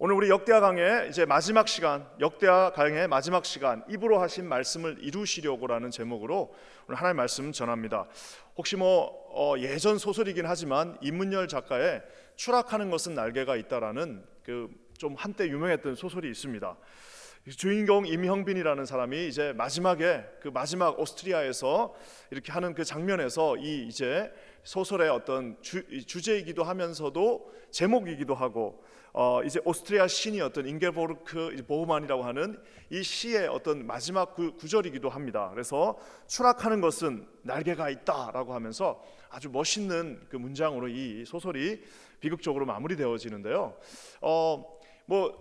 오늘 우리 역대하 강의 이제 마지막 시간, 역대하 강의 마지막 시간, 입으로 하신 말씀을 이루시려고라는 제목으로 오늘 하나님의 말씀 전합니다. 혹시 예전 소설이긴 하지만 이문열 작가의 추락하는 것은 날개가 있다라는 좀 한때 유명했던 소설이 있습니다. 주인공 임형빈이라는 사람이 이제 마지막에 마지막 오스트리아에서 이렇게 하는 그 장면에서 이 이제 소설의 어떤 주제이기도 하면서도 제목이기도 하고 이제 오스트리아 시인이었던 잉게보르크 보흐만이라고 하는 이 시의 어떤 마지막 구절이기도 합니다. 그래서 추락하는 것은 날개가 있다라고 하면서 아주 멋있는 그 문장으로 이 소설이 비극적으로 마무리되어지는데요.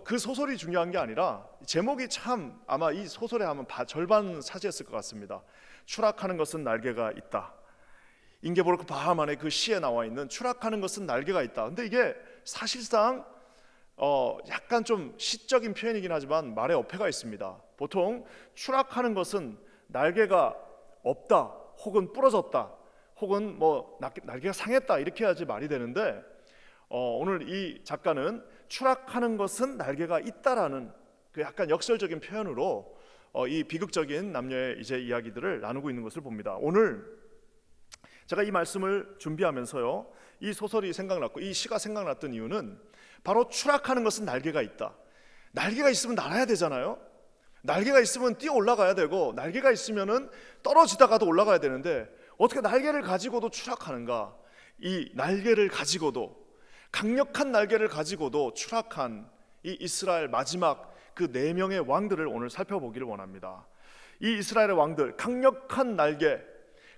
그 소설이 중요한 게 아니라 제목이 참 아마 이 소설의 아마 절반 차지했을 것 같습니다. 추락하는 것은 날개가 있다. 잉게보르크 바하만의 그 시에 나와 있는 추락하는 것은 날개가 있다. 근데 이게 사실상 약간 좀 시적인 표현이긴 하지만 말에 어폐가 있습니다. 보통 추락하는 것은 날개가 없다, 혹은 부러졌다, 혹은 날개가 상했다 이렇게 해야지 말이 되는데 오늘 이 작가는 추락하는 것은 날개가 있다라는 그 약간 역설적인 표현으로 이 비극적인 남녀의 이제 이야기들을 나누고 있는 것을 봅니다. 오늘 제가 이 말씀을 준비하면서요, 이 소설이 생각났고 이 시가 생각났던 이유는 바로 추락하는 것은 날개가 있다. 날개가 있으면 날아야 되잖아요. 날개가 있으면 뛰어 올라가야 되고, 날개가 있으면은 떨어지다가도 올라가야 되는데 어떻게 날개를 가지고도 추락하는가? 이 날개를 가지고도, 강력한 날개를 가지고도 추락한 이 이스라엘 마지막 그 4명의 왕들을 오늘 살펴보기를 원합니다. 이 이스라엘의 왕들, 강력한 날개,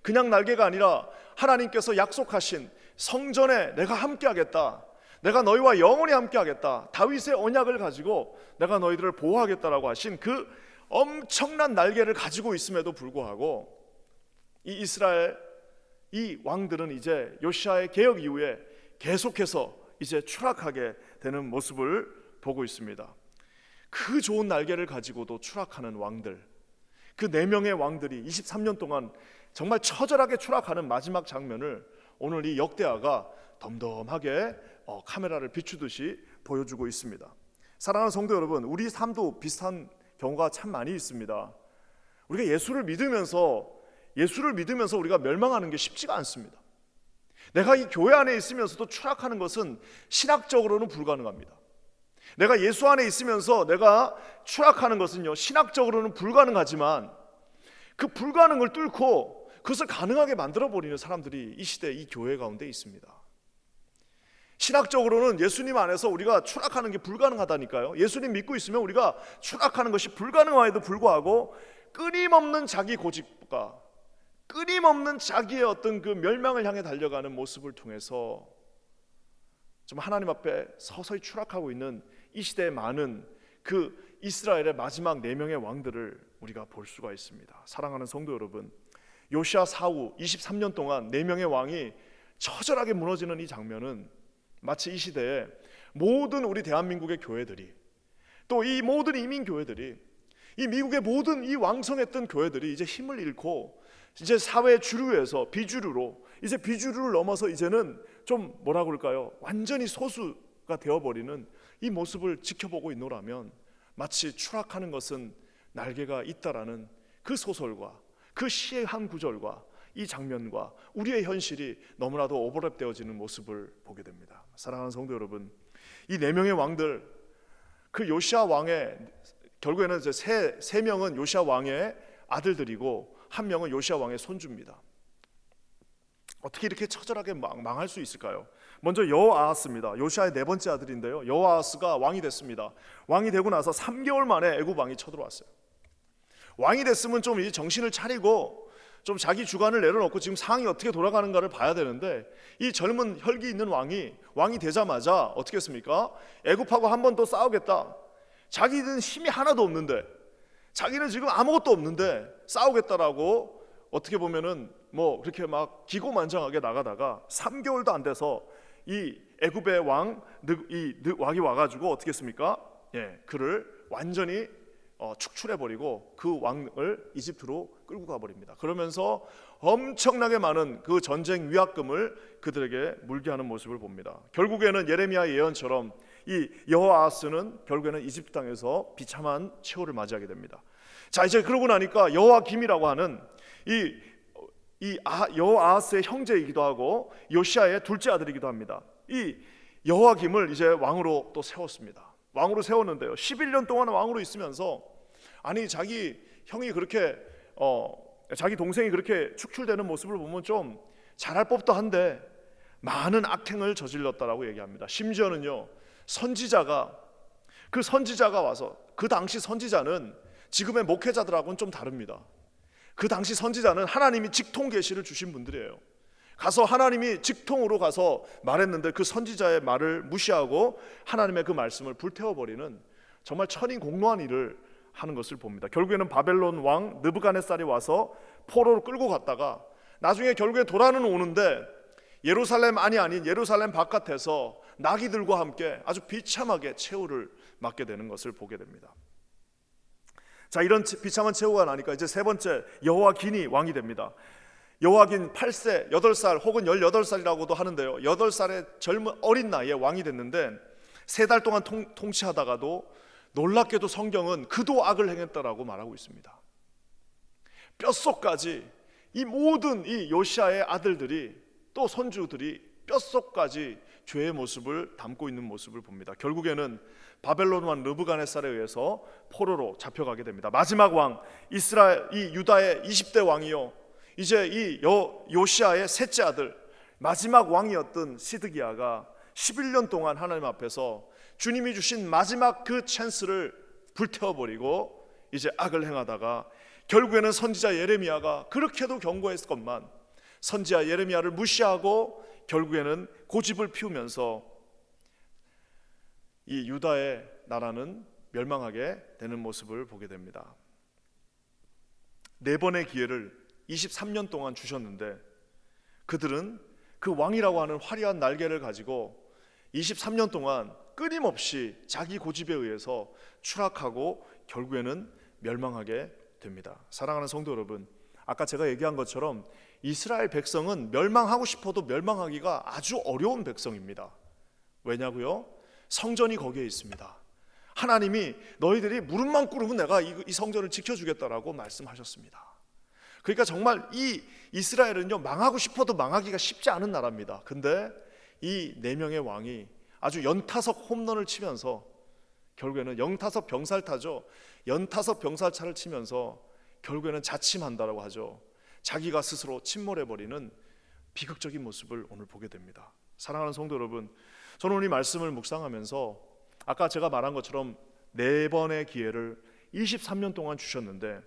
그냥 날개가 아니라 하나님께서 약속하신 성전에 내가 함께하겠다, 내가 너희와 영원히 함께하겠다, 다윗의 언약을 가지고 내가 너희들을 보호하겠다라고 하신 그 엄청난 날개를 가지고 있음에도 불구하고 이 이스라엘 이 왕들은 이제 요시아의 개혁 이후에 계속해서 이제 추락하게 되는 모습을 보고 있습니다. 그 좋은 날개를 가지고도 추락하는 왕들, 그 4명의 왕들이 23년 동안 정말 처절하게 추락하는 마지막 장면을 오늘 이 역대하가 덤덤하게 카메라를 비추듯이 보여주고 있습니다. 사랑하는 성도 여러분, 우리 삶도 비슷한 경우가 참 많이 있습니다. 우리가 예수를 믿으면서 우리가 멸망하는 게 쉽지가 않습니다. 내가 이 교회 안에 있으면서도 추락하는 것은 신학적으로는 불가능합니다. 내가 예수 안에 있으면서 내가 추락하는 것은요, 신학적으로는 불가능하지만 그 불가능을 뚫고 그것을 가능하게 만들어버리는 사람들이 이 시대 이 교회 가운데 있습니다. 신학적으로는 예수님 안에서 우리가 추락하는 게 불가능하다니까요. 예수님 믿고 있으면 우리가 추락하는 것이 불가능함에도 불구하고 끊임없는 자기 고집과 끊임없는 자기의 어떤 그 멸망을 향해 달려가는 모습을 통해서 좀 하나님 앞에 서서히 추락하고 있는 이 시대의 많은 그 이스라엘의 마지막 4명의 왕들을 우리가 볼 수가 있습니다. 사랑하는 성도 여러분, 요시아 사후 23년 동안 4명의 왕이 처절하게 무너지는 이 장면은 마치 이 시대에 모든 우리 대한민국의 교회들이, 또 이 모든 이민 교회들이, 이 미국의 모든 이 왕성했던 교회들이 이제 힘을 잃고 이제 사회 주류에서 비주류로, 이제 비주류를 넘어서 이제는 좀 뭐라고 할까요? 완전히 소수가 되어버리는 이 모습을 지켜보고 있노라면 마치 추락하는 것은 날개가 있다라는 그 소설과 그 시의 한 구절과 이 장면과 우리의 현실이 너무나도 오버랩되어지는 모습을 보게 됩니다. 사랑하는 성도 여러분, 이 4명의 왕들, 그 요시아 왕의 결국에는 이제 세 명은 요시아 왕의 아들들이고 1명은 요시아 왕의 손주입니다. 어떻게 이렇게 처절하게 망할 수 있을까요? 먼저 여호아하스입니다. 요시아의 4번째 아들인데요, 여호아하스가 왕이 됐습니다. 왕이 되고 나서 3개월 만에 애굽 왕이 쳐들어왔어요. 왕이 됐으면 좀 이 정신을 차리고 좀 자기 주관을 내려놓고 지금 상황이 어떻게 돌아가는가를 봐야 되는데, 이 젊은 혈기 있는 왕이 되자마자 어떻게 했습니까? 애굽하고 한 번 더 싸우겠다. 자기는 힘이 하나도 없는데, 자기는 지금 아무것도 없는데 싸우겠다라고 어떻게 보면은 그렇게 막 기고만장하게 나가다가 3개월도 안 돼서 이 애굽의 왕이 와가지고 어떻게 했습니까? 그를 완전히 축출해버리고 그 왕을 이집트로 끌고 가버립니다. 그러면서 엄청나게 많은 그 전쟁 위약금을 그들에게 물게 하는 모습을 봅니다. 결국에는 예레미야 예언처럼 이 여호아하스는 결국에는 이집트 땅에서 비참한 최후를 맞이하게 됩니다. 자, 이제 그러고 나니까 여호아김이라고 하는 여호아하스의 형제이기도 하고 요시아의 둘째 아들이기도 합니다. 이 여호아김을 이제 왕으로 또 세웠습니다. 왕으로 세웠는데요, 11년 동안 왕으로 있으면서 아니 자기 형이 그렇게 자기 동생이 그렇게 축출되는 모습을 보면 좀 잘할 법도 한데 많은 악행을 저질렀다라고 얘기합니다. 심지어는요, 선지자가 와서, 그 당시 선지자는 지금의 목회자들하고는 좀 다릅니다. 그 당시 선지자는 하나님이 직통 계시를 주신 분들이에요. 가서 하나님이 직통으로 가서 말했는데 그 선지자의 말을 무시하고 하나님의 그 말씀을 불태워버리는 정말 천인공노한 일을 하는 것을 봅니다. 결국에는 바벨론 왕 느부갓네살이 와서 포로로 끌고 갔다가 나중에 결국에 돌아는 오는데 예루살렘 안이 아닌 예루살렘 바깥에서 나귀들과 함께 아주 비참하게 최후를 맞게 되는 것을 보게 됩니다. 자, 이런 비참한 최후가 나니까 이제 세 번째 여호아긴이 왕이 됩니다. 여호아긴 8세, 8살 혹은 18살이라고도 하는데요, 8살의 젊은 어린 나이에 왕이 됐는데 3달 동안 통치하다가도 놀랍게도 성경은 그도 악을 행했다라고 말하고 있습니다. 뼛속까지 이 모든 이 요시아의 아들들이 또 손주들이 뼛속까지 죄의 모습을 담고 있는 모습을 봅니다. 결국에는 바벨론 왕 느부갓네살에 의해서 포로로 잡혀가게 됩니다. 마지막 왕 이 유다의 20대 왕이요, 이제 이 요시아의 셋째 아들 마지막 왕이었던 시드기야가 11년 동안 하나님 앞에서 주님이 주신 마지막 그 찬스를 불태워버리고 이제 악을 행하다가 결국에는 선지자 예레미야가 그렇게도 경고했건만 선지자 예레미야를 무시하고 결국에는 고집을 피우면서 이 유다의 나라는 멸망하게 되는 모습을 보게 됩니다. 4번의 기회를 23년 동안 주셨는데 그들은 그 왕이라고 하는 화려한 날개를 가지고 23년 동안 끊임없이 자기 고집에 의해서 추락하고 결국에는 멸망하게 됩니다. 사랑하는 성도 여러분, 아까 제가 얘기한 것처럼 이스라엘 백성은 멸망하고 싶어도 멸망하기가 아주 어려운 백성입니다. 왜냐고요? 성전이 거기에 있습니다. 하나님이 너희들이 무릎만 꿇으면 내가 이 성전을 지켜주겠다라고 말씀하셨습니다. 그러니까 정말 이 이스라엘은요, 망하고 싶어도 망하기가 쉽지 않은 나라입니다. 근데 이 4명의 왕이 아주 연타석 홈런을 치면서 결국에는 연타석 병살타죠. 연타석 병살차를 치면서 결국에는 자침한다라고 하죠. 자기가 스스로 침몰해버리는 비극적인 모습을 오늘 보게 됩니다. 사랑하는 성도 여러분, 저는 오늘 이 말씀을 묵상하면서 아까 제가 말한 것처럼 4번의 기회를 23년 동안 주셨는데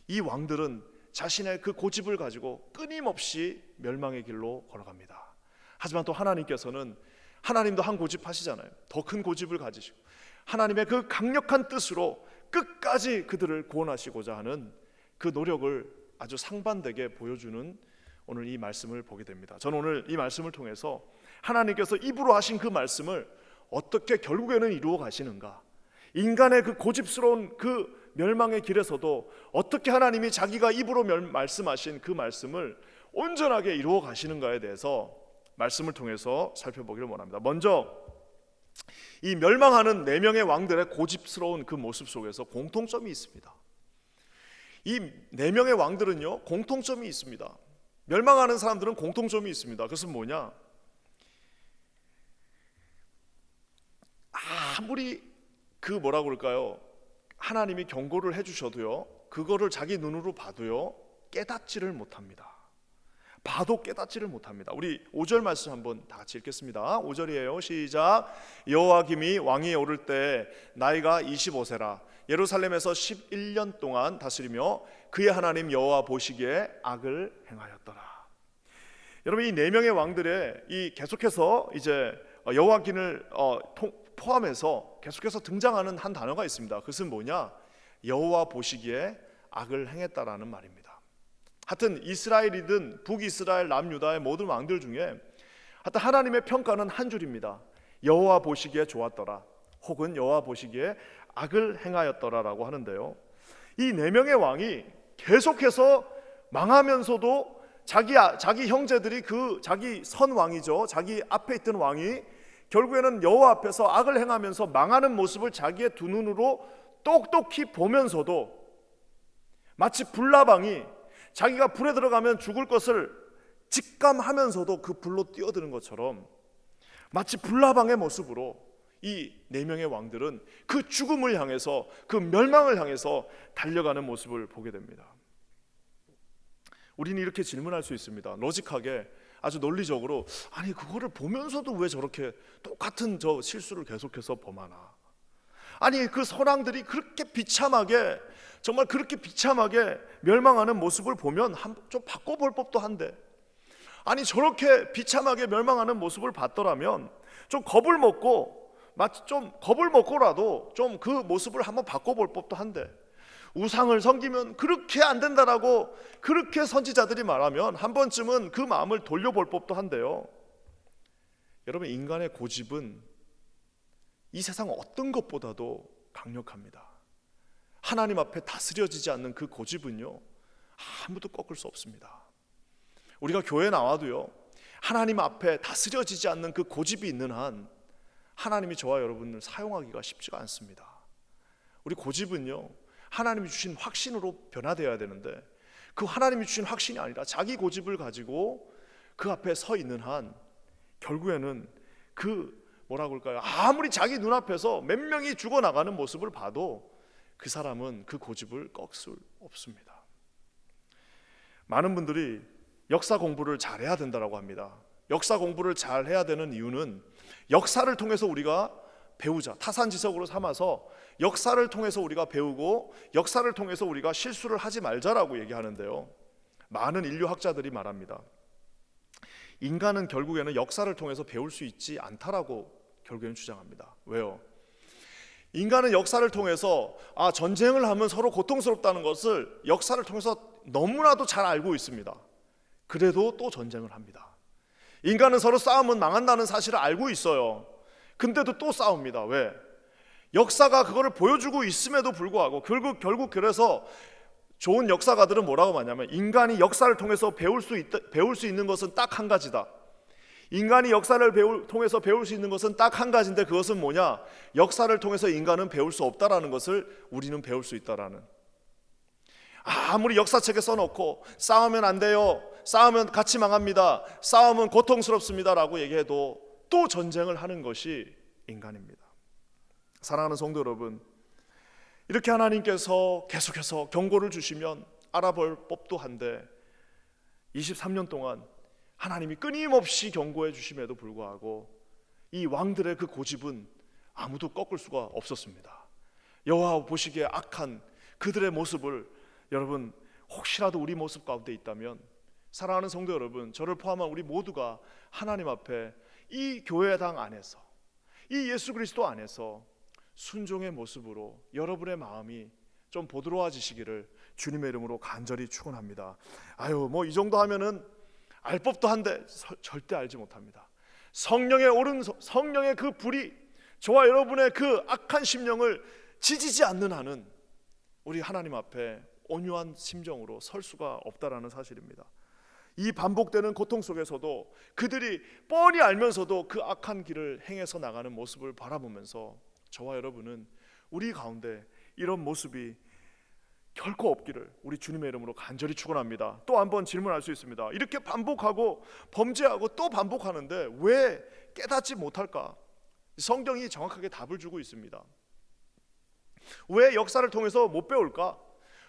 이 왕들은 자신의 그 고집을 가지고 끊임없이 멸망의 길로 걸어갑니다. 하지만 또 하나님께서는, 하나님도 한 고집 하시잖아요. 더 큰 고집을 가지시고 하나님의 그 강력한 뜻으로 끝까지 그들을 구원하시고자 하는 그 노력을 아주 상반되게 보여주는 오늘 이 말씀을 보게 됩니다. 저는 오늘 이 말씀을 통해서 하나님께서 입으로 하신 그 말씀을 어떻게 결국에는 이루어 가시는가, 인간의 그 고집스러운 그 멸망의 길에서도 어떻게 하나님이 자기가 입으로 말씀하신 그 말씀을 온전하게 이루어 가시는가에 대해서 말씀을 통해서 살펴보기를 원합니다. 먼저 이 멸망하는 4명의 왕들의 고집스러운 그 모습 속에서 공통점이 있습니다. 이 4명의 왕들은요, 공통점이 있습니다. 멸망하는 사람들은 공통점이 있습니다. 그것은 뭐냐? 아무리 그 뭐라고 그럴까요? 하나님이 경고를 해주셔도요, 그거를 자기 눈으로 봐도요 깨닫지를 못합니다. 봐도 깨닫지를 못합니다. 우리 5절 말씀 한번 다 같이 읽겠습니다. 5절이에요. 시작. 여호아김이 왕위에 오를 때 나이가 25세라 예루살렘에서 11년 동안 다스리며 그의 하나님 여호와 보시기에 악을 행하였더라. 여러분, 이 4명의 왕들의 이 계속해서 이제 여호아김을 포함해서 계속해서 등장하는 한 단어가 있습니다. 그것은 뭐냐? 여호와 보시기에 악을 행했다라는 말입니다. 하여튼 이스라엘이든 북이스라엘 남유다의 모든 왕들 중에 하여튼 하나님의 평가는 한 줄입니다. 여호와 보시기에 좋았더라, 혹은 여호와 보시기에 악을 행하였더라라고 하는데요, 이 4명의 왕이 계속해서 망하면서도 자기 형제들이 그 자기 선 왕이죠, 자기 앞에 있던 왕이 결국에는 여호와 앞에서 악을 행하면서 망하는 모습을 자기의 두 눈으로 똑똑히 보면서도 마치 불나방이 자기가 불에 들어가면 죽을 것을 직감하면서도 그 불로 뛰어드는 것처럼 마치 불나방의 모습으로 이 네 명의 왕들은 그 죽음을 향해서, 그 멸망을 향해서 달려가는 모습을 보게 됩니다. 우리는 이렇게 질문할 수 있습니다. 로직하게, 아주 논리적으로, 아니 그거를 보면서도 왜 저렇게 똑같은 저 실수를 계속해서 범하나? 아니 그 선왕들이 그렇게 비참하게, 정말 그렇게 비참하게 멸망하는 모습을 보면 좀 바꿔볼 법도 한데, 아니 저렇게 비참하게 멸망하는 모습을 봤더라면 좀 겁을 먹고라도 좀 그 모습을 한번 바꿔볼 법도 한데, 우상을 섬기면 그렇게 안 된다라고 그렇게 선지자들이 말하면 한 번쯤은 그 마음을 돌려볼 법도 한데요. 여러분, 인간의 고집은 이 세상 어떤 것보다도 강력합니다. 하나님 앞에 다스려지지 않는 그 고집은요, 아무도 꺾을 수 없습니다. 우리가 교회 나와도요, 하나님 앞에 다스려지지 않는 그 고집이 있는 한 하나님이 저와 여러분을 사용하기가 쉽지가 않습니다. 우리 고집은요, 하나님이 주신 확신으로 변화되어야 되는데, 그 하나님이 주신 확신이 아니라 자기 고집을 가지고 그 앞에 서 있는 한 결국에는 아무리 자기 눈앞에서 몇 명이 죽어나가는 모습을 봐도 그 사람은 그 고집을 꺾을 수 없습니다. 많은 분들이 역사 공부를 잘해야 된다고 합니다. 역사 공부를 잘해야 되는 이유는 역사를 통해서 우리가 배우자, 타산지석으로 삼아서 역사를 통해서 우리가 배우고 역사를 통해서 우리가 실수를 하지 말자라고 얘기하는데요, 많은 인류학자들이 말합니다. 인간은 결국에는 역사를 통해서 배울 수 있지 않다라고 결국에는 주장합니다. 왜요? 인간은 역사를 통해서 전쟁을 하면 서로 고통스럽다는 것을 역사를 통해서 너무나도 잘 알고 있습니다. 그래도 또 전쟁을 합니다. 인간은 서로 싸우면 망한다는 사실을 알고 있어요. 근데도 또 싸웁니다. 왜? 역사가 그거를 보여주고 있음에도 불구하고 결국 그래서 좋은 역사가들은 뭐라고 말하냐면, 인간이 역사를 통해서 배울 수 있는 것은 딱 한 가지다. 인간이 역사를 통해서 배울 수 있는 것은 딱 한 가지인데, 그것은 뭐냐? 역사를 통해서 인간은 배울 수 없다라는 것을 우리는 배울 수 있다라는. 아무리 역사책에 써놓고 싸우면 안 돼요, 싸우면 같이 망합니다, 싸우면 고통스럽습니다 라고 얘기해도 또 전쟁을 하는 것이 인간입니다. 사랑하는 성도 여러분, 이렇게 하나님께서 계속해서 경고를 주시면 알아볼 법도 한데, 23년 동안 하나님이 끊임없이 경고해 주심에도 불구하고 이 왕들의 그 고집은 아무도 꺾을 수가 없었습니다. 여호와 보시기에 악한 그들의 모습을, 여러분 혹시라도 우리 모습 가운데 있다면, 사랑하는 성도 여러분, 저를 포함한 우리 모두가 하나님 앞에 이 교회당 안에서, 이 예수 그리스도 안에서 순종의 모습으로 여러분의 마음이 좀 보드러워지시기를 주님의 이름으로 간절히 축원합니다. 이 정도 하면은 알 법도 한데 절대 알지 못합니다. 성령의 그 불이 저와 여러분의 그 악한 심령을 지지지 않는 한은 우리 하나님 앞에 온유한 심정으로 설 수가 없다라는 사실입니다. 이 반복되는 고통 속에서도 그들이 뻔히 알면서도 그 악한 길을 행해서 나가는 모습을 바라보면서 저와 여러분은 우리 가운데 이런 모습이 결코 없기를 우리 주님의 이름으로 간절히 축원합니다. 또 한번 질문할 수 있습니다. 이렇게 반복하고 범죄하고 또 반복하는데 왜 깨닫지 못할까? 성경이 정확하게 답을 주고 있습니다. 왜 역사를 통해서 못 배울까?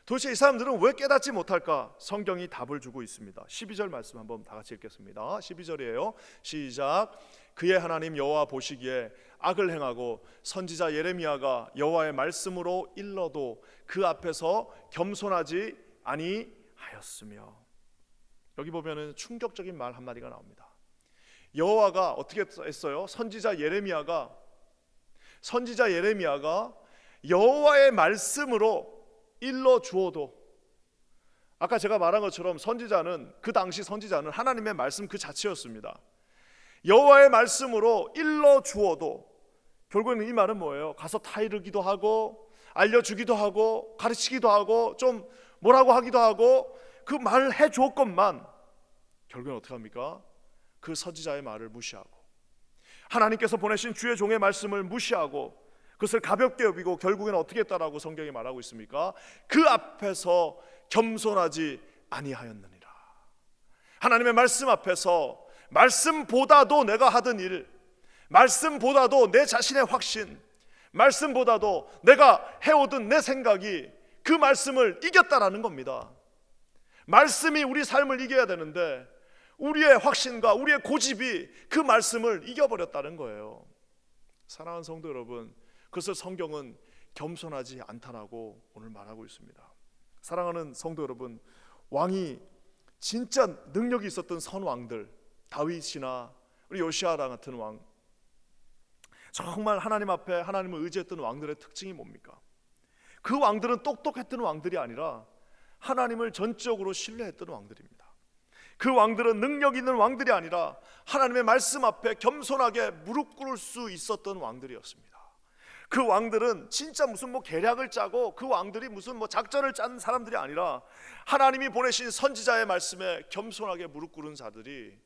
도대체 이 사람들은 왜 깨닫지 못할까? 성경이 답을 주고 있습니다. 12절 말씀 한번 다 같이 읽겠습니다. 12절이에요. 시작. 그의 하나님 여호와 보시기에 악을 행하고 선지자 예레미야가 여호와의 말씀으로 일러도 그 앞에서 겸손하지 아니하였으며. 여기 보면은 충격적인 말 한마디가 나옵니다. 여호와가 어떻게 했어요? 선지자 예레미야가 여호와의 말씀으로 일러 주어도, 아까 제가 말한 것처럼 그 당시 선지자는 하나님의 말씀 그 자체였습니다. 여호와의 말씀으로 일러 주어도, 결국에는 이 말은 뭐예요? 가서 타이르기도 하고 알려주기도 하고 가르치기도 하고 좀 뭐라고 하기도 하고 그 말을 해줬건만 결국엔 어떻게 합니까? 그 선지자의 말을 무시하고 하나님께서 보내신 주의 종의 말씀을 무시하고 그것을 가볍게 여기고 결국에는 어떻게 했다라고 성경이 말하고 있습니까? 그 앞에서 겸손하지 아니하였느니라. 하나님의 말씀 앞에서 말씀보다도 내가 하던 일, 말씀보다도 내 자신의 확신, 말씀보다도 내가 해오던 내 생각이 그 말씀을 이겼다라는 겁니다. 말씀이 우리 삶을 이겨야 되는데 우리의 확신과 우리의 고집이 그 말씀을 이겨버렸다는 거예요. 사랑하는 성도 여러분, 그것을 성경은 겸손하지 않다라고 오늘 말하고 있습니다. 사랑하는 성도 여러분, 왕이 진짜 능력이 있었던 선왕들, 다윗이나 우리 요시아 같은 왕, 정말 하나님 앞에 하나님을 의지했던 왕들의 특징이 뭡니까? 그 왕들은 똑똑했던 왕들이 아니라 하나님을 전적으로 신뢰했던 왕들입니다. 그 왕들은 능력 있는 왕들이 아니라 하나님의 말씀 앞에 겸손하게 무릎 꿇을 수 있었던 왕들이었습니다. 그 왕들은 진짜 무슨 계략을 짜고 그 왕들이 무슨 작전을 짠 사람들이 아니라 하나님이 보내신 선지자의 말씀에 겸손하게 무릎 꿇은 자들이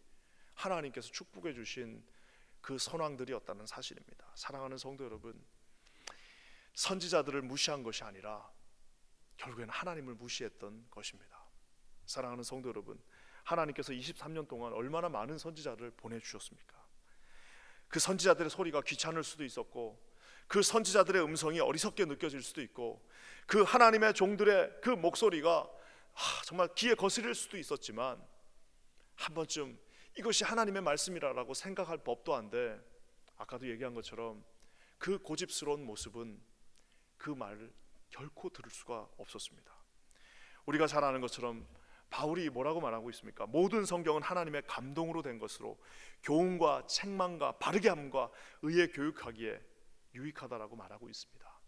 하나님께서 축복해 주신 그 선왕들이었다는 사실입니다. 사랑하는 성도 여러분, 선지자들을 무시한 것이 아니라 결국에는 하나님을 무시했던 것입니다. 사랑하는 성도 여러분, 하나님께서 23년 동안 얼마나 많은 선지자를 보내주셨습니까? 그 선지자들의 소리가 귀찮을 수도 있었고, 그 선지자들의 음성이 어리석게 느껴질 수도 있고, 그 하나님의 종들의 그 목소리가 정말 귀에 거스릴 수도 있었지만, 한 번쯤 이것이 하나님의 말씀이라고 생각할 법도 한데, 아까도 얘기한 것처럼 그 고집스러운 모습은 그 말을 결코 들을 수가 없었습니다. 우리가 잘 아는 것처럼 바울이 뭐라고 말하고 있습니까? 모든 성경은 하나님의 감동으로 된 것으로 교훈과 책망과 바르게 함과 의에 교육하기에 유익하다라고 말하고 있습니다.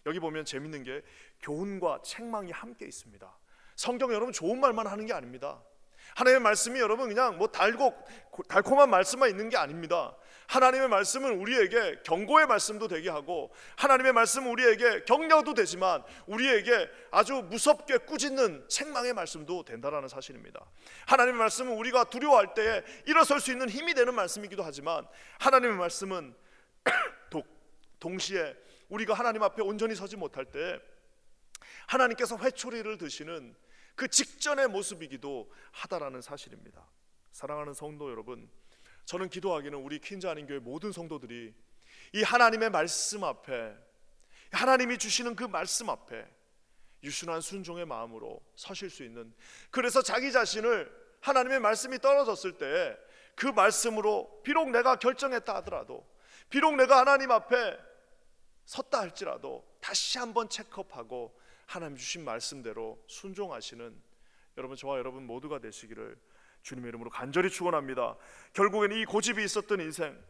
여기 보면 재밌는 게 교훈과 책망이 함께 있습니다. 성경 여러분 좋은 말만 하는 게 아닙니다. 하나님의 말씀이 여러분 그냥 달콤한 말씀만 있는 게 아닙니다. 하나님의 말씀은 우리에게 경고의 말씀도 되게 하고, 하나님의 말씀은 우리에게 격려도 되지만 우리에게 아주 무섭게 꾸짖는 책망의 말씀도 된다라는 사실입니다. 하나님의 말씀은 우리가 두려워할 때에 일어설 수 있는 힘이 되는 말씀이기도 하지만, 하나님의 말씀은 동시에 우리가 하나님 앞에 온전히 서지 못할 때 하나님께서 회초리를 드시는 그 직전의 모습이기도 하다라는 사실입니다. 사랑하는 성도 여러분, 저는 기도하기는 우리 퀸즈 한인교회 모든 성도들이 이 하나님의 말씀 앞에, 하나님이 주시는 그 말씀 앞에 유순한 순종의 마음으로 서실 수 있는, 그래서 자기 자신을 하나님의 말씀이 떨어졌을 때 그 말씀으로 비록 내가 결정했다 하더라도, 비록 내가 하나님 앞에 섰다 할지라도 다시 한번 체크업하고 하나님 주신 말씀대로 순종하시는 여러분, 저와 여러분 모두가 되시기를 주님의 이름으로 간절히 축원합니다. 결국에는 이 고집이 있었던 인생,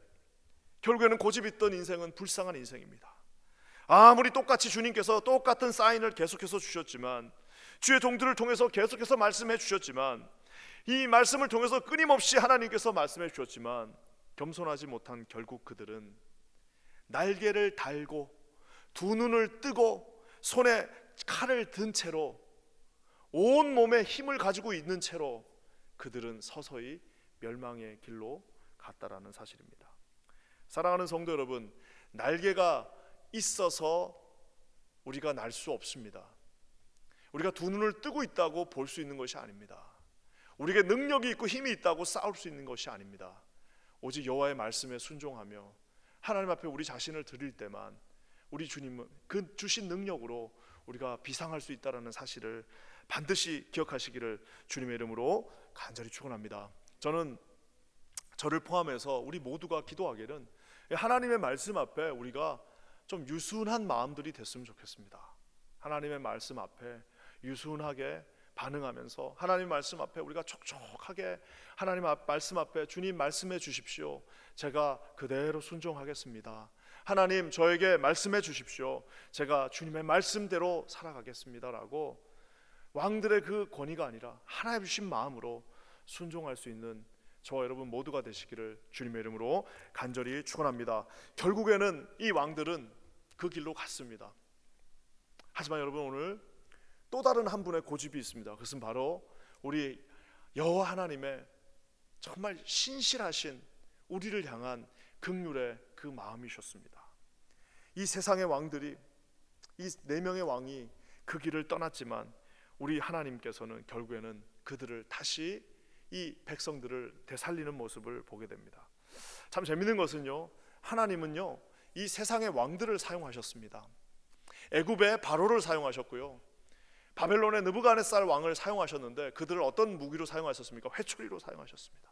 결국에는 고집이 있던 인생은 불쌍한 인생입니다. 아무리 똑같이 주님께서 똑같은 사인을 계속해서 주셨지만, 주의 종들을 통해서 계속해서 말씀해 주셨지만, 이 말씀을 통해서 끊임없이 하나님께서 말씀해 주셨지만 겸손하지 못한 결국 그들은 날개를 달고 두 눈을 뜨고 손에 칼을 든 채로 온 몸에 힘을 가지고 있는 채로 그들은 서서히 멸망의 길로 갔다라는 사실입니다. 사랑하는 성도 여러분, 날개가 있어서 우리가 날 수 없습니다. 우리가 두 눈을 뜨고 있다고 볼 수 있는 것이 아닙니다. 우리에게 능력이 있고 힘이 있다고 싸울 수 있는 것이 아닙니다. 오직 여호와의 말씀에 순종하며 하나님 앞에 우리 자신을 드릴 때만 우리 주님은 그 주신 능력으로 우리가 비상할 수 있다는 사실을 반드시 기억하시기를 주님의 이름으로 간절히 축원합니다. 저는 저를 포함해서 우리 모두가 기도하기는 하나님의 말씀 앞에 우리가 좀 유순한 마음들이 됐으면 좋겠습니다. 하나님의 말씀 앞에 유순하게 반응하면서 하나님 말씀 앞에 우리가 촉촉하게 하나님 말씀 앞에 주님 말씀해 주십시오. 제가 그대로 순종하겠습니다. 하나님 저에게 말씀해 주십시오. 제가 주님의 말씀대로 살아가겠습니다라고 왕들의 그 권위가 아니라 하나님 주신 마음으로 순종할 수 있는 저와 여러분 모두가 되시기를 주님의 이름으로 간절히 축원합니다. 결국에는 이 왕들은 그 길로 갔습니다. 하지만 여러분 오늘 또 다른 한 분의 고집이 있습니다. 그것은 바로 우리 여호와 하나님의 정말 신실하신 우리를 향한 긍휼의 그 마음이셨습니다. 이 세상의 왕들이, 이 네 명의 왕이 그 길을 떠났지만 우리 하나님께서는 결국에는 그들을 다시, 이 백성들을 되살리는 모습을 보게 됩니다. 참 재밌는 것은요, 하나님은요 이 세상의 왕들을 사용하셨습니다. 애굽의 바로를 사용하셨고요, 바벨론의 느부갓네살 왕을 사용하셨는데 그들을 어떤 무기로 사용하셨습니까? 회초리로 사용하셨습니다.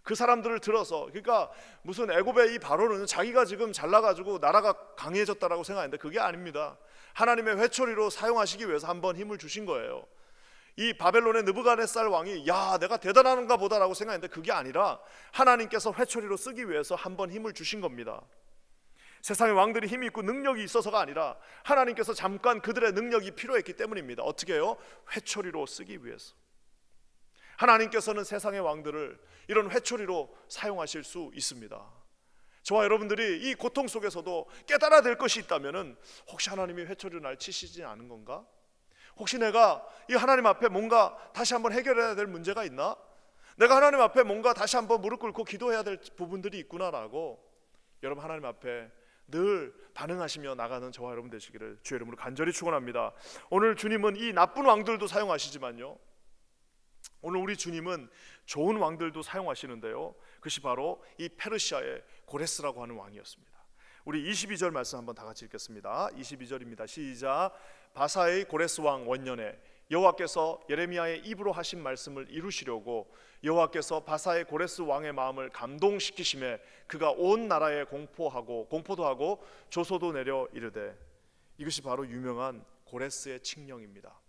그 사람들을 들어서, 그러니까 무슨 애굽의 이 바로는 자기가 지금 잘나가지고 나라가 강해졌다라고 생각했는데 그게 아닙니다. 하나님의 회초리로 사용하시기 위해서 한번 힘을 주신 거예요. 이 바벨론의 느부갓네살 왕이 야 내가 대단한가 보다라고 생각했는데 그게 아니라 하나님께서 회초리로 쓰기 위해서 한번 힘을 주신 겁니다. 세상의 왕들이 힘이 있고 능력이 있어서가 아니라 하나님께서 잠깐 그들의 능력이 필요했기 때문입니다. 어떻게 해요? 회초리로 쓰기 위해서. 하나님께서는 세상의 왕들을 이런 회초리로 사용하실 수 있습니다. 저와 여러분들이 이 고통 속에서도 깨달아야 될 것이 있다면, 혹시 하나님이 회초리로 날 치시지 않은 건가? 혹시 내가 이 하나님 앞에 뭔가 다시 한번 해결해야 될 문제가 있나? 내가 하나님 앞에 뭔가 다시 한번 무릎 꿇고 기도해야 될 부분들이 있구나라고 여러분 하나님 앞에 늘 반응하시며 나가는 저와 여러분 되시기를 주의 이름으로 간절히 축원합니다. 오늘 주님은 이 나쁜 왕들도 사용하시지만요, 오늘 우리 주님은 좋은 왕들도 사용하시는데요, 그것이 바로 이 페르시아의 고레스라고 하는 왕이었습니다. 우리 22절 말씀 한번 다 같이 읽겠습니다. 22절입니다. 시작. 바사의 고레스 왕 원년에 여호와께서 예레미야의 입으로 하신 말씀을 이루시려고 여호와께서 바사의 고레스 왕의 마음을 감동시키심에 그가 온 나라에 공포도 하고 조소도 내려 이르되. 이것이 바로 유명한 고레스의 칙령입니다.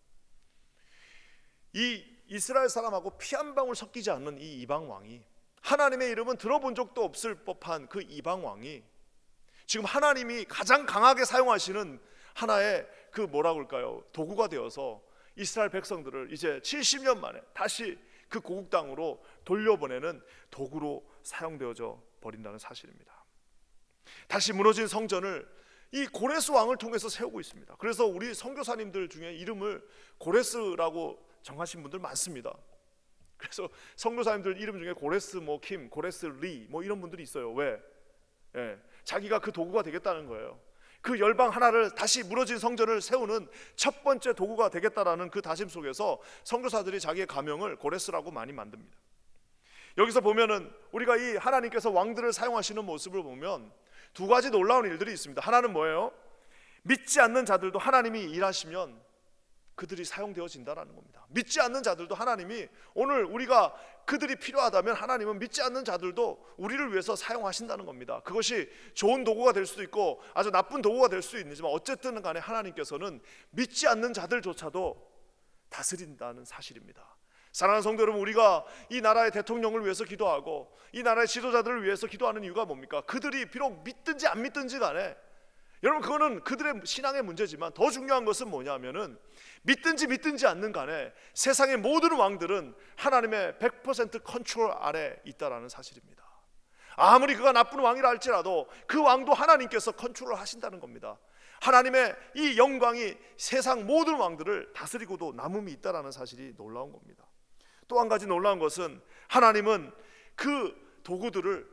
이 이스라엘 사람하고 피 한 방울 섞이지 않는 이 이방 왕이, 하나님의 이름은 들어본 적도 없을 법한 그 이방 왕이 지금 하나님이 가장 강하게 사용하시는 하나의 그 뭐라고 할까요? 도구가 되어서 이스라엘 백성들을 이제 70년 만에 다시 그 고국 땅으로 돌려보내는 도구로 사용되어져 버린다는 사실입니다. 다시 무너진 성전을 이 고레스 왕을 통해서 세우고 있습니다. 그래서 우리 선교사님들 중에 이름을 고레스라고 정하신 분들 많습니다. 그래서 선교사님들 이름 중에 고레스 킴, 고레스 리 이런 분들이 있어요. 왜? 자기가 그 도구가 되겠다는 거예요. 그 열방 하나를 다시 무너진 성전을 세우는 첫 번째 도구가 되겠다라는 그 다짐 속에서 선교사들이 자기의 가명을 고레스라고 많이 만듭니다. 여기서 보면은 우리가 이 하나님께서 왕들을 사용하시는 모습을 보면 두 가지 놀라운 일들이 있습니다. 하나는 뭐예요? 믿지 않는 자들도 하나님이 일하시면 그들이 사용되어진다라는 겁니다. 믿지 않는 자들도 하나님이, 오늘 우리가 그들이 필요하다면 하나님은 믿지 않는 자들도 우리를 위해서 사용하신다는 겁니다. 그것이 좋은 도구가 될 수도 있고 아주 나쁜 도구가 될 수도 있지만 어쨌든 간에 하나님께서는 믿지 않는 자들조차도 다스린다는 사실입니다. 사랑하는 성도 여러분, 우리가 이 나라의 대통령을 위해서 기도하고 이 나라의 지도자들을 위해서 기도하는 이유가 뭡니까? 그들이 비록 믿든지 안 믿든지 간에, 여러분 그거는 그들의 신앙의 문제지만 더 중요한 것은 뭐냐면은 믿든지 않는 간에 세상의 모든 왕들은 하나님의 100% 컨트롤 아래 있다라는 사실입니다. 아무리 그가 나쁜 왕이라 할지라도 그 왕도 하나님께서 컨트롤 하신다는 겁니다. 하나님의 이 영광이 세상 모든 왕들을 다스리고도 남음이 있다라는 사실이 놀라운 겁니다. 또 한 가지 놀라운 것은 하나님은 그 도구들을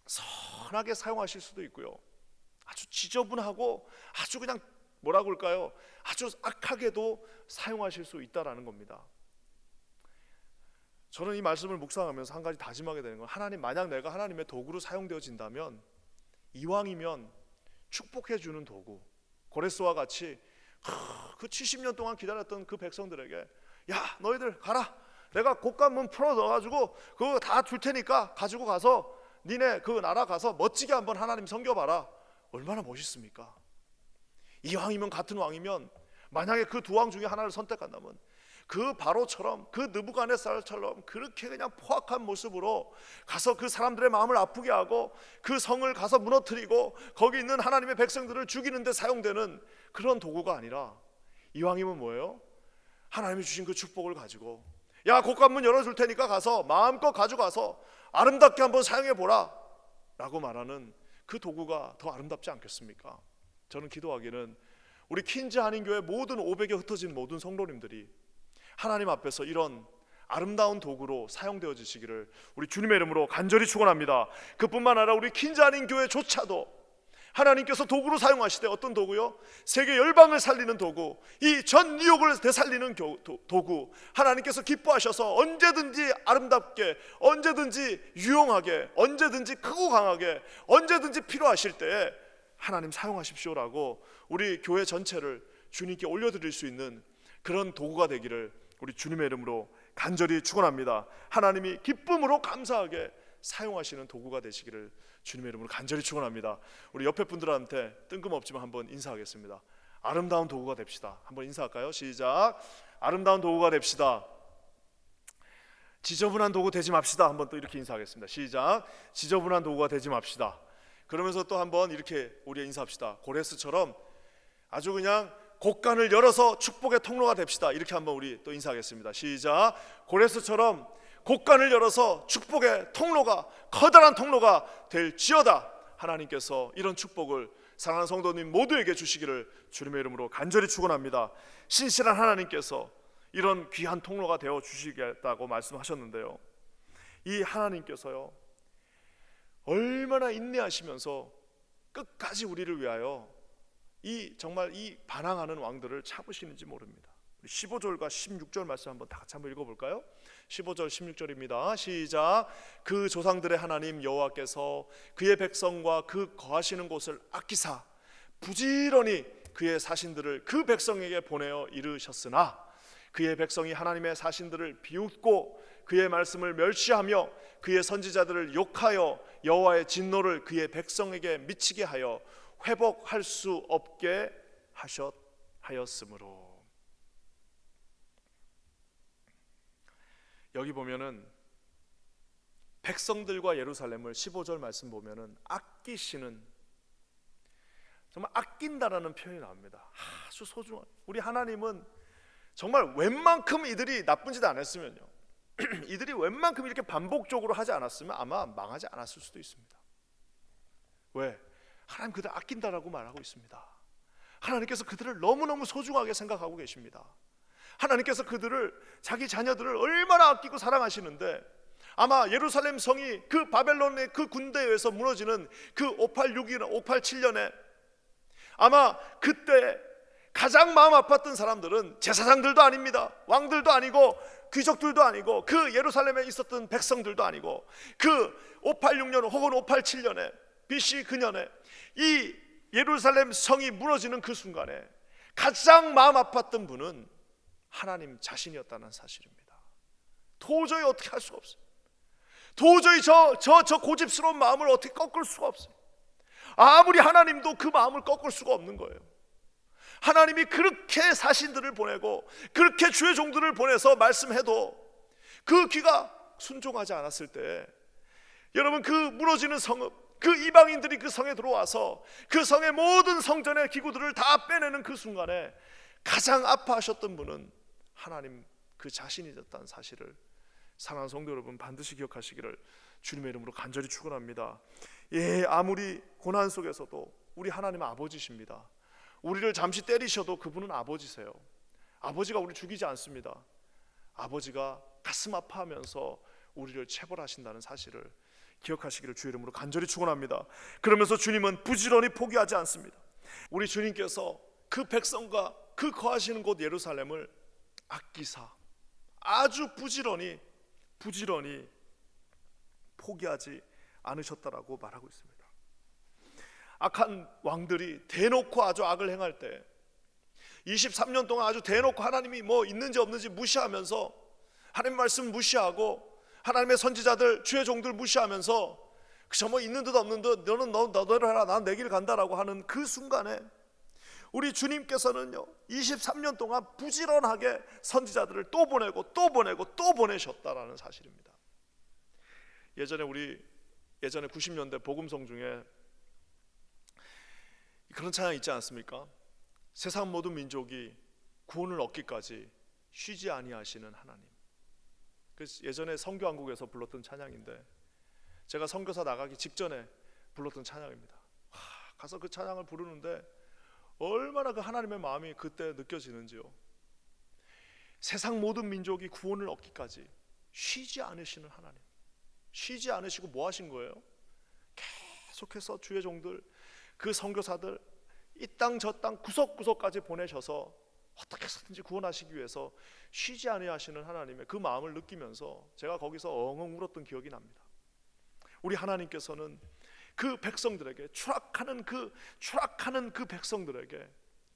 선하게 사용하실 수도 있고요, 아주 지저분하고 아주 그냥 뭐라고 할까요? 아주 악하게도 사용하실 수 있다라는 겁니다. 저는 이 말씀을 묵상하면서 한 가지 다짐하게 되는 건, 하나님, 만약 내가 하나님의 도구로 사용되어진다면 이왕이면 축복해 주는 도구, 고레스와 같이 그 70년 동안 기다렸던 그 백성들에게, 야 너희들 가라, 내가 곶감문 풀어 넣어가지고 그거 다 줄 테니까 가지고 가서 니네 그 나라 가서 멋지게 한번 하나님 섬겨봐라. 얼마나 멋있습니까? 이왕이면, 같은 왕이면, 만약에 그 두 왕 중에 하나를 선택한다면 그 바로처럼, 그 느부갓네살처럼 그렇게 그냥 포악한 모습으로 가서 그 사람들의 마음을 아프게 하고 그 성을 가서 무너뜨리고 거기 있는 하나님의 백성들을 죽이는 데 사용되는 그런 도구가 아니라, 이왕이면 뭐예요? 하나님이 주신 그 축복을 가지고, 야 곶감문 열어줄 테니까 가서 마음껏 가져가서 아름답게 한번 사용해보라 라고 말하는 그 도구가 더 아름답지 않겠습니까? 저는 기도하기는 우리 퀸즈 한인교회 모든 500여 흩어진 모든 성도님들이 하나님 앞에서 이런 아름다운 도구로 사용되어지시기를 우리 주님의 이름으로 간절히 축원합니다. 그뿐만 아니라 우리 킨자닌 교회조차도 하나님께서 도구로 사용하시되, 어떤 도구요? 세계 열방을 살리는 도구, 이 전 뉴욕을 되살리는 도구, 하나님께서 기뻐하셔서 언제든지 아름답게, 언제든지 유용하게, 언제든지 크고 강하게, 언제든지 필요하실 때에 하나님 사용하십시오라고 우리 교회 전체를 주님께 올려드릴 수 있는 그런 도구가 되기를 우리 주님의 이름으로 간절히 축원합니다. 하나님이 기쁨으로 감사하게 사용하시는 도구가 되시기를 주님의 이름으로 간절히 축원합니다. 우리 옆에 분들한테 뜬금없지만 한번 인사하겠습니다. 아름다운 도구가 됩시다. 한번 인사할까요? 시작. 아름다운 도구가 됩시다. 지저분한 도구 되지 맙시다. 한번 또 이렇게 인사하겠습니다. 시작. 지저분한 도구가 되지 맙시다. 그러면서 또 한번 이렇게 우리 인사합시다. 고레스처럼 아주 그냥 곳간을 열어서 축복의 통로가 됩시다. 이렇게 한번 우리 또 인사하겠습니다. 시작. 고레스처럼 곳간을 열어서 축복의 통로가, 커다란 통로가 될지어다. 하나님께서 이런 축복을 사랑하는 성도님 모두에게 주시기를 주님의 이름으로 간절히 축원합니다. 신실한 하나님께서 이런 귀한 통로가 되어 주시겠다고 말씀하셨는데요, 이 하나님께서요 얼마나 인내하시면서 끝까지 우리를 위하여 이 정말 이 반항하는 왕들을 참으시는지 모릅니다. 15절과 16절 말씀 한번 다 같이 한번 읽어볼까요? 15절 16절입니다. 시작. 그 조상들의 하나님 여호와께서 그의 백성과 그 거하시는 곳을 아끼사 부지런히 그의 사신들을 그 백성에게 보내어 이르셨으나 그의 백성이 하나님의 사신들을 비웃고 그의 말씀을 멸시하며 그의 선지자들을 욕하여 여호와의 진노를 그의 백성에게 미치게 하여 회복할 수 없게 하였으므로. 여기 보면은 백성들과 예루살렘을 15절 말씀 보면은 아끼시는, 정말 아낀다라는 표현이 나옵니다. 아주 소중한, 우리 하나님은 정말 웬만큼 이들이 나쁜 짓 안 했으면요, 이들이 웬만큼 이렇게 반복적으로 하지 않았으면 아마 망하지 않았을 수도 있습니다. 왜? 하나님 그들 아낀다라고 말하고 있습니다. 하나님께서 그들을 너무너무 소중하게 생각하고 계십니다. 하나님께서 그들을, 자기 자녀들을 얼마나 아끼고 사랑하시는데, 아마 예루살렘 성이 그 바벨론의 그 군대에 의해서 무너지는 그 586이나 587년에 아마 그때 가장 마음 아팠던 사람들은 제사장들도 아닙니다. 왕들도 아니고 귀족들도 아니고 그 예루살렘에 있었던 백성들도 아니고 그 586년 혹은 587년에 BC 그년에 이 예루살렘 성이 무너지는 그 순간에 가장 마음 아팠던 분은 하나님 자신이었다는 사실입니다. 도저히 어떻게 할 수가 없어요. 도저히 저 고집스러운 마음을 어떻게 꺾을 수가 없어요. 아무리 하나님도 그 마음을 꺾을 수가 없는 거예요. 하나님이 그렇게 사신들을 보내고 그렇게 주의 종들을 보내서 말씀해도 그 귀가 순종하지 않았을 때, 여러분 그 무너지는 성읍, 그 이방인들이 그 성에 들어와서 그 성의 모든 성전의 기구들을 다 빼내는 그 순간에 가장 아파하셨던 분은 하나님 그 자신이었다는 사실을 사랑하는 성도 여러분 반드시 기억하시기를 주님의 이름으로 간절히 축원합니다. 예, 아무리 고난 속에서도 우리 하나님은 아버지십니다. 우리를 잠시 때리셔도 그분은 아버지세요. 아버지가 우리 죽이지 않습니다. 아버지가 가슴 아파하면서 우리를 체벌하신다는 사실을 기억하시기를 주의 이름으로 간절히 축원합니다. 그러면서 주님은 부지런히 포기하지 않습니다. 우리 주님께서 그 백성과 그 거하시는 곳 예루살렘을 아끼사 아주 부지런히 포기하지 않으셨다라고 말하고 있습니다. 악한 왕들이 대놓고 아주 악을 행할 때 23년 동안 아주 대놓고 하나님이 뭐 있는지 없는지 무시하면서, 하나님 말씀 무시하고 하나님의 선지자들 주의 종들 무시하면서 그저 뭐 있는 듯 없는 듯 너는 너대로 해라, 난 내 길 간다라고 하는 그 순간에 우리 주님께서는요 23년 동안 부지런하게 선지자들을 또 보내고 또 보내고 또 보내셨다라는 사실입니다. 예전에 90년대 복음성 중에 그런 찬양 있지 않습니까? 세상 모든 민족이 구원을 얻기까지 쉬지 아니하시는 하나님. 그래서 예전에 선교한국에서 불렀던 찬양인데 제가 선교사 나가기 직전에 불렀던 찬양입니다. 가서 그 찬양을 부르는데 얼마나 그 하나님의 마음이 그때 느껴지는지요. 세상 모든 민족이 구원을 얻기까지 쉬지 않으시는 하나님, 쉬지 않으시고 뭐 하신 거예요? 계속해서 주의 종들, 그 선교사들 이 땅 저 땅 구석구석까지 보내셔서 어떻게 해서든지 구원하시기 위해서 쉬지 아니하시는 하나님의 그 마음을 느끼면서 제가 거기서 엉엉 울었던 기억이 납니다. 우리 하나님께서는 그 백성들에게 추락하는 그 백성들에게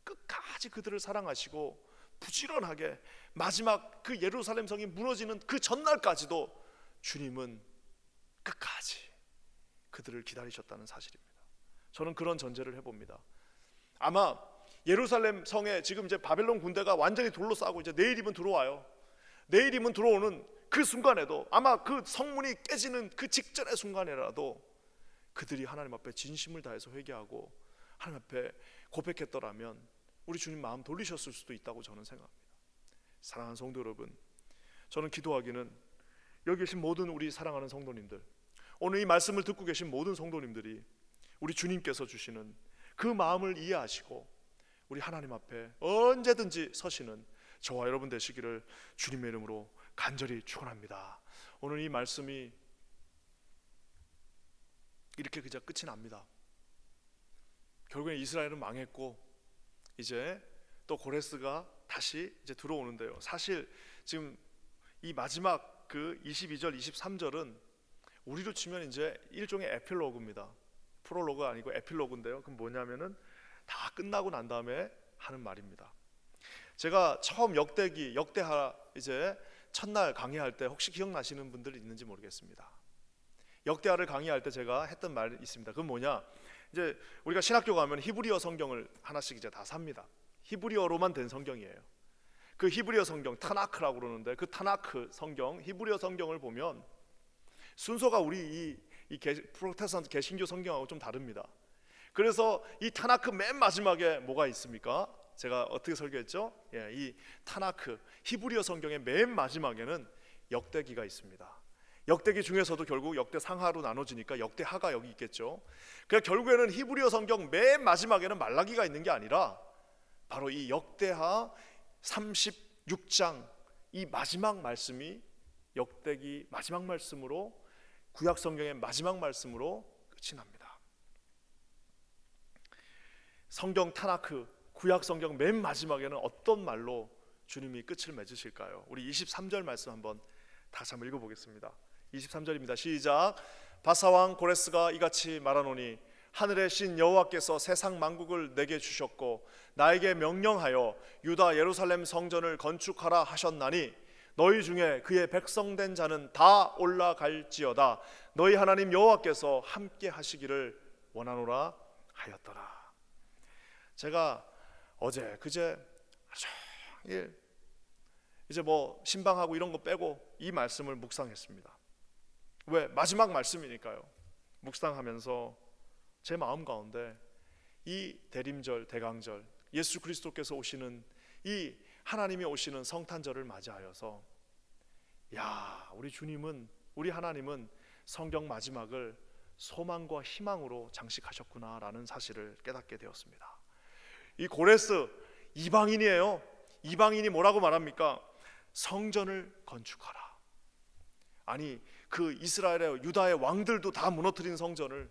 끝까지 그들을 사랑하시고 부지런하게 마지막 그 예루살렘 성이 무너지는 그 전날까지도 주님은 끝까지 그들을 기다리셨다는 사실입니다. 저는 그런 전제를 해봅니다. 아마 예루살렘 성에 지금 이제 바벨론 군대가 완전히 둘러싸고 이제 내일이면 들어와요. 내일이면 들어오는 그 순간에도 아마 그 성문이 깨지는 그 직전의 순간이라도 그들이 하나님 앞에 진심을 다해서 회개하고 하나님 앞에 고백했더라면 우리 주님 마음 돌리셨을 수도 있다고 저는 생각합니다. 사랑하는 성도 여러분, 저는 기도하기는 여기 계신 모든 우리 사랑하는 성도님들, 오늘 이 말씀을 듣고 계신 모든 성도님들이 우리 주님께서 주시는 그 마음을 이해하시고 우리 하나님 앞에 언제든지 서시는 저와 여러분 되시기를 주님의 이름으로 간절히 축원합니다. 오늘 이 말씀이 이렇게 그저 끝이 납니다. 결국엔 이스라엘은 망했고 이제 또 고레스가 다시 이제 들어오는데요. 사실 지금 이 마지막 그 22절 23절은 우리로 치면 이제 일종의 에필로그입니다. 프롤로그 아니고 에필로그인데요. 그럼 뭐냐면은 다 끝나고 난 다음에 하는 말입니다. 제가 처음 역대하 이제 첫날 강의할 때 혹시 기억나시는 분들 있는지 모르겠습니다. 역대하를 강의할 때 제가 했던 말이 있습니다. 그건 뭐냐? 이제 우리가 신학교 가면 히브리어 성경을 하나씩 이제 다 삽니다. 히브리어로만 된 성경이에요. 그 히브리어 성경 타나크라고 그러는데 그 타나크 성경 히브리어 성경을 보면 순서가 우리 이 프로테스탄트 개신교 성경하고 좀 다릅니다. 그래서 이 타나크 맨 마지막에 뭐가 있습니까? 제가 어떻게 설교했죠? 이 타나크 히브리어 성경의 맨 마지막에는 역대기가 있습니다. 역대기 중에서도 결국 역대 상하로 나눠지니까 역대하가 여기 있겠죠. 그러니까 결국에는 히브리어 성경 맨 마지막에는 말라기가 있는 게 아니라 바로 이 역대하 36장 이 마지막 말씀이 역대기 마지막 말씀으로 구약 성경의 마지막 말씀으로 끝이 납니다. 성경 타나크 구약 성경 맨 마지막에는 어떤 말로 주님이 끝을 맺으실까요? 우리 23절 말씀 한번 다시 한번 읽어보겠습니다. 23절입니다. 시작. 바사왕 고레스가 이같이 말하노니 하늘의 신 여호와께서 세상 만국을 내게 주셨고 나에게 명령하여 유다 예루살렘 성전을 건축하라 하셨나니 너희 중에 그의 백성된 자는 다 올라갈지어다. 너희 하나님 여호와께서 함께 하시기를 원하노라 하였더라. 제가 어제 그제 이제 뭐 신방하고 이런 거 빼고 이 말씀을 묵상했습니다. 왜? 마지막 말씀이니까요. 묵상하면서 제 마음 가운데 이 대림절 대강절 예수 그리스도께서 오시는 이 하나님이 오시는 성탄절을 맞이하여서 야, 우리 주님은 우리 하나님은 성경 마지막을 소망과 희망으로 장식하셨구나라는 사실을 깨닫게 되었습니다. 이 고레스 이방인이에요. 이방인이 뭐라고 말합니까? 성전을 건축하라. 아니 그 이스라엘의 유다의 왕들도 다 무너뜨린 성전을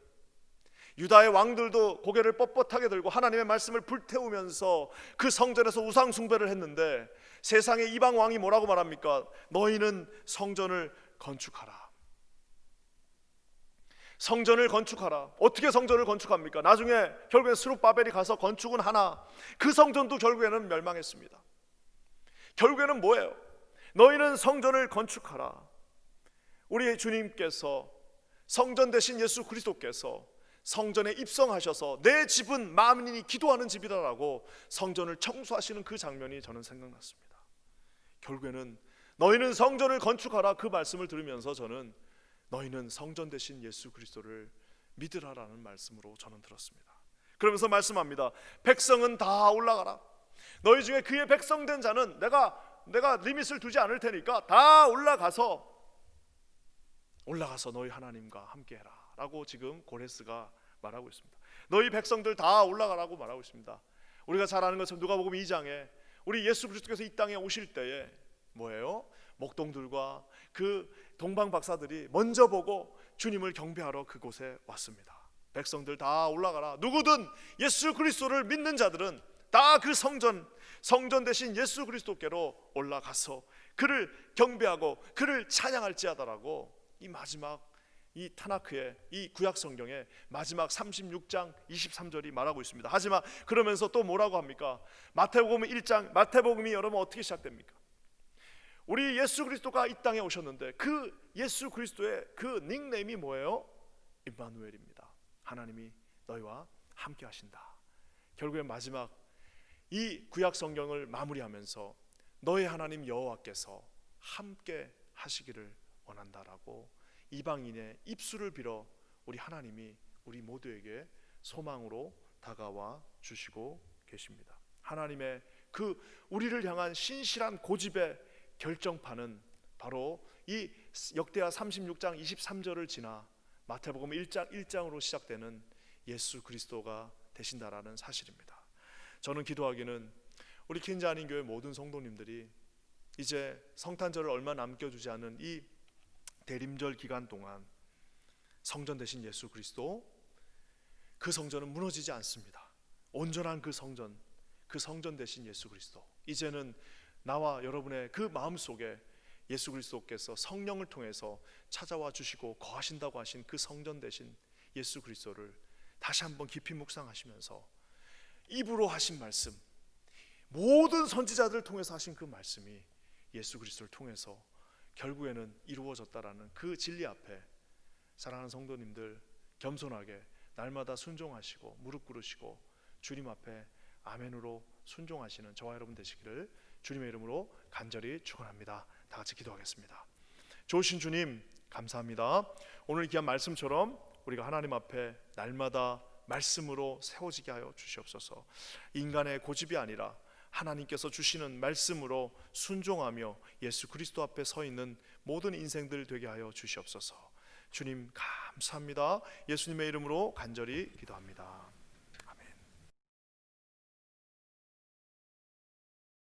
유다의 왕들도 고개를 뻣뻣하게 들고 하나님의 말씀을 불태우면서 그 성전에서 우상 숭배를 했는데 세상의 이방 왕이 뭐라고 말합니까? 너희는 성전을 건축하라. 성전을 건축하라. 어떻게 성전을 건축합니까? 나중에 결국엔 스룹바벨이 가서 건축은 하나 그 성전도 결국에는 멸망했습니다. 결국에는 뭐예요? 너희는 성전을 건축하라. 우리 주님께서 성전 대신 예수 그리스도께서 성전에 입성하셔서 내 집은 만민이 기도하는 집이다라고 성전을 청소하시는 그 장면이 저는 생각났습니다. 결국에는 너희는 성전을 건축하라 그 말씀을 들으면서 저는 너희는 성전 대신 예수 그리스도를 믿으라라는 말씀으로 저는 들었습니다. 그러면서 말씀합니다. 백성은 다 올라가라. 너희 중에 그의 백성된 자는 내가 리밋을 두지 않을 테니까 다 올라가서 너희 하나님과 함께 해라 라고 지금 고레스가 말하고 있습니다. 너희 백성들 다 올라가라고 말하고 있습니다. 우리가 잘 아는 것처럼 누가복음 2장에 우리 예수 그리스도께서 이 땅에 오실 때에 뭐예요? 목동들과 그 동방 박사들이 먼저 보고 주님을 경배하러 그곳에 왔습니다. 백성들 다 올라가라. 누구든 예수 그리스도를 믿는 자들은 다 그 성전 대신 예수 그리스도께로 올라가서 그를 경배하고 그를 찬양할지어다라고 이 마지막 이 타나크의 이 구약 성경의 마지막 36장 23절이 말하고 있습니다. 하지만 그러면서 또 뭐라고 합니까? 마태복음 1장, 마태복음이 여러분 어떻게 시작됩니까? 우리 예수 그리스도가 이 땅에 오셨는데 그 예수 그리스도의 그 닉네임이 뭐예요? 임마누엘입니다. 하나님이 너희와 함께 하신다. 결국에 마지막 이 구약 성경을 마무리하면서 너희 하나님 여호와께서 함께 하시기를 원한다라고 이방인의 입술을 빌어 우리 하나님이 우리 모두에게 소망으로 다가와 주시고 계십니다. 하나님의 그 우리를 향한 신실한 고집의 결정판은 바로 이 역대하 36장 23절을 지나 마태복음 1장으로 시작되는 예수 그리스도가 되신다라는 사실입니다. 저는 기도하기는 우리 킨자아닌 교회 모든 성도님들이 이제 성탄절을 얼마 남겨두지 않은 이 대림절 기간 동안 성전 되신 예수 그리스도, 그 성전은 무너지지 않습니다. 온전한 그 성전 되신 예수 그리스도, 이제는 나와 여러분의 그 마음속에 예수 그리스도께서 성령을 통해서 찾아와 주시고 거하신다고 하신 그 성전 되신 예수 그리스도를 다시 한번 깊이 묵상하시면서 입으로 하신 말씀, 모든 선지자들을 통해서 하신 그 말씀이 예수 그리스도를 통해서 결국에는 이루어졌다라는 그 진리 앞에 사랑하는 성도님들 겸손하게 날마다 순종하시고 무릎 꿇으시고 주님 앞에 아멘으로 순종하시는 저와 여러분 되시기를 주님의 이름으로 간절히 축원합니다. 다 같이 기도하겠습니다. 좋으신 주님 감사합니다. 오늘 귀한 말씀처럼 우리가 하나님 앞에 날마다 말씀으로 세워지게 하여 주시옵소서. 인간의 고집이 아니라 하나님께서 주시는 말씀으로 순종하며 예수 그리스도 앞에 서 있는 모든 인생들 되게 하여 주시옵소서. 주님 감사합니다. 예수님의 이름으로 간절히 기도합니다.